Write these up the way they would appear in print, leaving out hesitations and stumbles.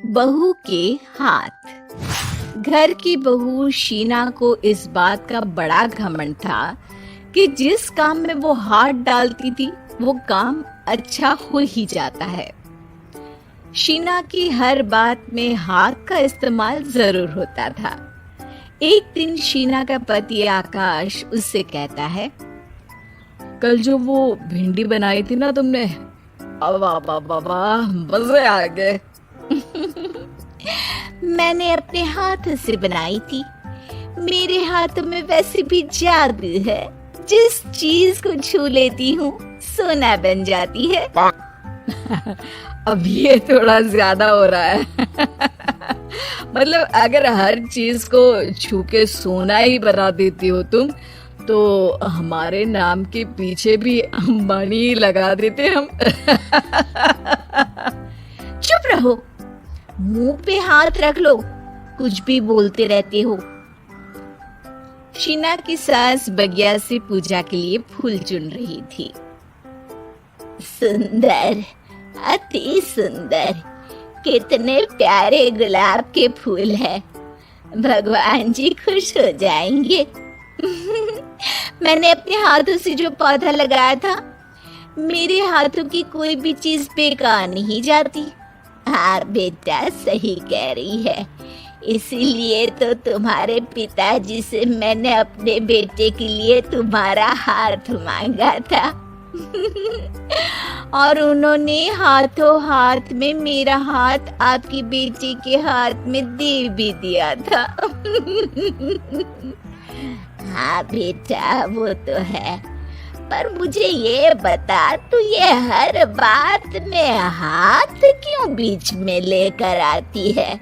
बहू के हाथ। घर की बहू शीना को इस बात का बड़ा घमंड था कि जिस काम में वो हाथ डालती थी वो काम अच्छा हो ही जाता है। शीना की हर बात में हाथ का इस्तेमाल जरूर होता था। एक दिन शीना का पति आकाश उससे कहता है, कल जो वो भिंडी बनाई थी ना तुमने, वाह वाह वाह वाह, मजे आ गए। मैंने अपने हाथ से बनाई थी। मेरे हाथ में वैसे भी जादू है, जिस चीज को छू लेती हूँ सोना बन जाती है। अब ये थोड़ा ज्यादा हो रहा है। मतलब अगर हर चीज को छू के सोना ही बना देती हो तुम, तो हमारे नाम के पीछे भी मणि लगा देते हम। चुप रहो, मुंह पे हाथ रख लो, कुछ भी बोलते रहते हो। शीना की सास बगिया से पूजा के लिए फूल चुन रही थी। सुंदर, अति सुंदर, कितने प्यारे गुलाब के फूल हैं। भगवान जी खुश हो जाएंगे। मैंने अपने हाथों से जो पौधा लगाया था, मेरे हाथों की कोई भी चीज बेकार नहीं जाती। हाँ बेटा, सही कह रही है। इसीलिए तो तुम्हारे पिताजी से मैंने अपने बेटे के लिए तुम्हारा हाथ मांगा था। और उन्होंने हाथों हाथ में मेरा हाथ आपकी बेटी के हाथ में दे भी दिया था। हाँ बेटा, वो तो है, पर मुझे ये बता, तू ये हर बात में हाथ क्यों बीच में लेकर आती है?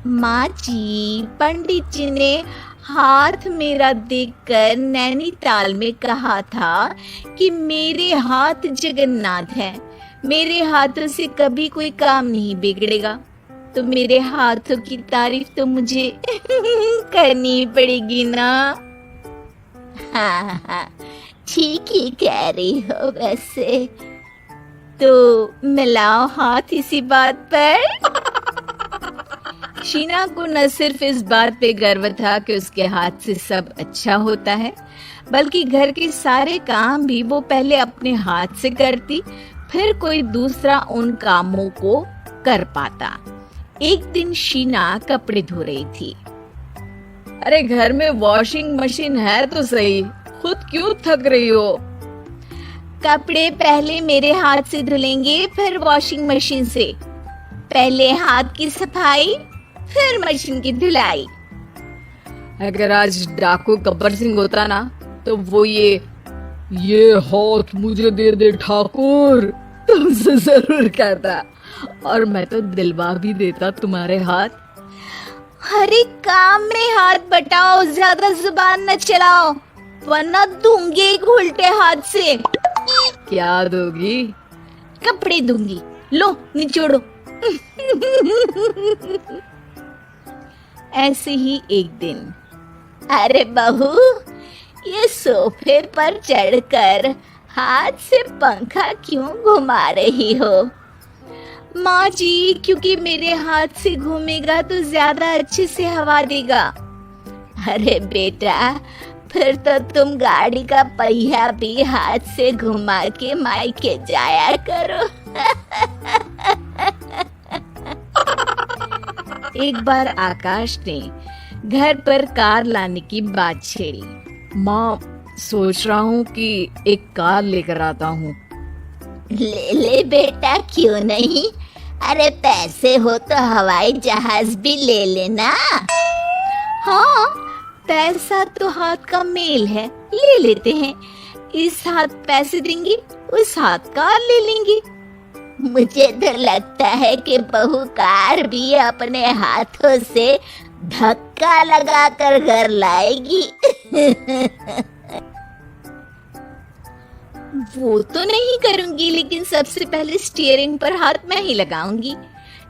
माँ जी, पंडित जी ने हाथ मेरा देखकर नैनीताल में कहा था कि मेरे हाथ जगन्नाथ है, मेरे हाथों से कभी कोई काम नहीं बिगड़ेगा। तो मेरे हाथों की तारीफ तो मुझे करनी पड़ेगी ना। हाँ हाँ, ठीक ही कह रही हो वैसे। तो मिलाओ हाथ इसी बात पर। शीना को न सिर्फ इस बात पे गर्व था कि उसके हाथ से सब अच्छा होता है, बल्कि घर के सारे काम भी वो पहले अपने हाथ से करती, फिर कोई दूसरा उन कामों को कर पाता। एक दिन शीना कपड़े धो रही थी। अरे घर में वॉशिंग मशीन है तो सही, खुद क्यों थक रही हो? कपड़े पहले मेरे हाथ से धुलेंगे, फिर वॉशिंग मशीन से। पहले हाथ की सफाई, फिर मशीन की धुलाई। अगर आज डाकू गब्बर सिंह होता ना, तो वो ये हाथ मुझे दे दे ठाकुर तुमसे जरूर कहता, और मैं तो दिलवा भी देता तुम्हारे हाथ। हर एक काम में हाथ बटाओ, ज्यादा जुबान न चलाओ, वरना दूंगी एक उल्टे हाथ से। क्या दोगी? कपड़े दूंगी, लो निचोड़ो। ऐसे ही एक दिन, अरे बहू, ये सोफे पर चढ़कर हाथ से पंखा क्यों घुमा रही हो? माँ जी, क्योंकि मेरे हाथ से घूमेगा तो ज्यादा अच्छे से हवा देगा। अरे बेटा, फिर तो तुम गाड़ी का पहिया भी हाथ से घुमा के मायके जाया करो। एक बार आकाश ने घर पर कार लाने की बात छेड़ी। माँ, सोच रहा हूँ कि एक कार लेकर आता हूँ। ले ले बेटा, क्यों नहीं? अरे पैसे हो तो हवाई जहाज भी ले लेना। हाँ, पैसा तो हाथ का मेल है, ले लेते हैं। इस हाथ पैसे देंगे, उस हाथ कार ले लेंगे। मुझे तो लगता है कि बहू कार भी अपने हाथों से धक्का लगाकर घर लाएगी। वो तो नहीं करूंगी, लेकिन सबसे पहले स्टीयरिंग पर हाथ मैं ही लगाऊंगी,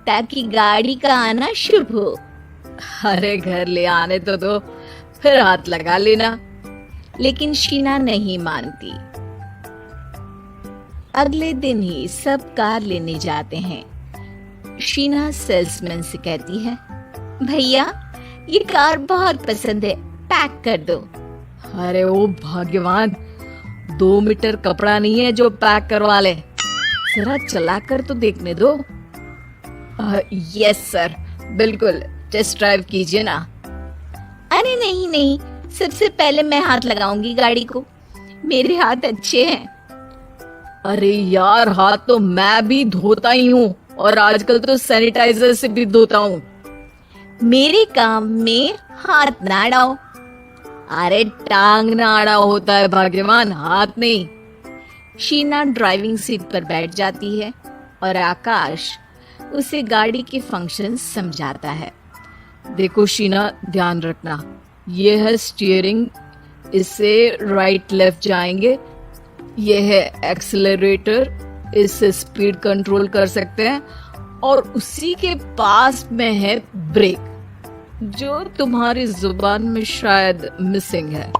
ताकि गाड़ी का आना शुभ हो। अरे घर ले आने तो दो, फिर हाथ लगा लेना। लेकिन शीना नहीं मानती। अगले दिन ही सब कार लेने जाते हैं। शीना सेल्समैन से कहती है, भैया ये कार बहुत पसंद है, पैक कर दो। अरे ओ भाग्यवान, 2 मीटर कपड़ा नहीं है जो पैक करवा ले, जरा चला कर तो देखने दो। यस सर, बिल्कुल, टेस्ट ड्राइव कीजिए ना। अरे नहीं नहीं, सबसे पहले मैं हाथ लगाऊंगी गाड़ी को, मेरे हाथ अच्छे हैं। अरे यार, हाथ तो मैं भी धोता ही हूँ, और आजकल तो सैनिटाइजर से भी धोता हूँ। मेरे काम में हाथ ना अड़ाओ। अरे टांग ना अड़ा होता है भाग्यवान, हाथ नहीं। शीना ड्राइविंग सीट पर बैठ जाती है और आकाश उसे गाड़ी के फंक्शन समझाता है। देखो शीना, ध्यान रखना, ये है स्टीयरिंग, इससे राइट लेफ्ट जाएंगे। ये है एक्सेलरेटर, इससे स्पीड कंट्रोल कर सकते हैं। और उसी के पास में है ब्रेक, जो तुम्हारी जुबान में शायद मिसिंग है।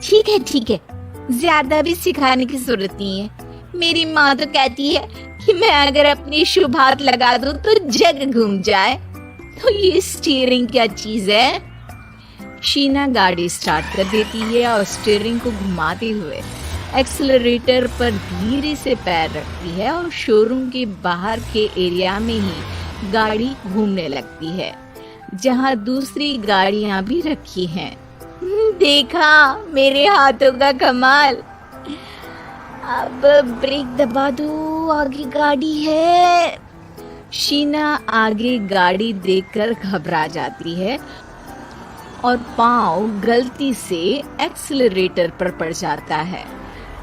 ठीक है, ज्यादा भी सिखाने की जरूरत नहीं है। मेरी माँ तो कहती है कि मैं अगर अपनी शुभ हाथ लगा दूं तो जग घूम जाए, तो ये स्टीयरिंग क्या चीज है। शीना गाड़ी स्टार्ट कर देती है और स्टीयरिंग को घुमाते हुए एक्सेलरेटर पर धीरे से पैर रखती है और शोरूम के बाहर के एरिया में ही गाड़ी घूमने लगती है, जहां दूसरी गाड़ियां भी रखी हैं। देखा मेरे हाथों का कमाल। अब ब्रेक दबा दो, आगे गाड़ी है। शीना आगे गाड़ी देखकर घबरा जाती है और पांव गलती से एक्सेलरेटर पर पड़ जाता है।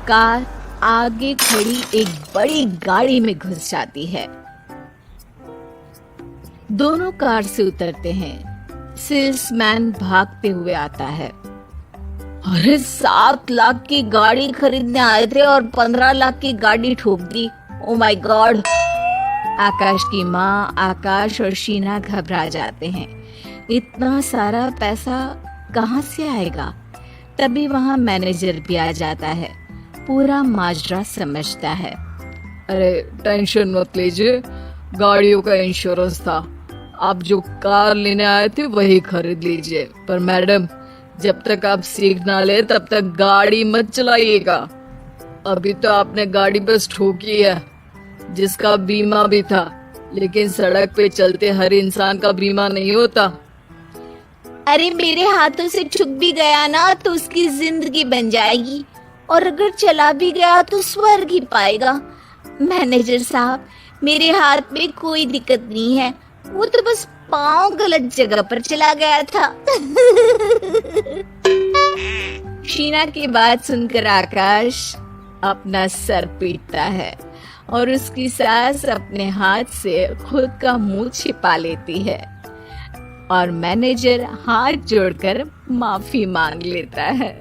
कार आगे खड़ी एक बड़ी गाड़ी में घुस जाती है। दोनों कार से उतरते हैं। सेल्समैन भागते हुए आता है। अरे 7 लाख की गाड़ी खरीदने आए थे और 15 लाख की गाड़ी ठोक दी। Oh my God. आकाश की माँ, आकाश और शीना घबरा जाते हैं। इतना सारा पैसा कहाँ से आएगा? तभी वहाँ मैनेजर भी आ जाता है, पूरा माजरा समझता है। अरे टेंशन मत लीजिए, गाड़ियों का इंश्योरेंस था, आप जो कार लेने आए थे वही खरीद लीजिए। पर मैडम, जब तक आप सीख ना ले तब तक गाड़ी मत चलाइएगा। अभी तो आपने गाड़ी बस ठोकी है, जिसका बीमा भी था, लेकिन सड़क पे चलते हर इंसान का बीमा नहीं होता। अरे मेरे हाथों से छूट भी गया ना तो उसकी जिंदगी बन जाएगी, और अगर चला भी गया तो स्वर्ग ही पाएगा। मैनेजर साहब, मेरे हाथ में कोई दिक्कत नहीं है, वो तो बस पाँव गलत जगह पर चला गया था। शीना की बात सुनकर आकाश अपना सर पीटता है और उसकी सास अपने हाथ से खुद का मुंह छिपा लेती है और मैनेजर हाथ जोड़कर माफी मांग लेता है।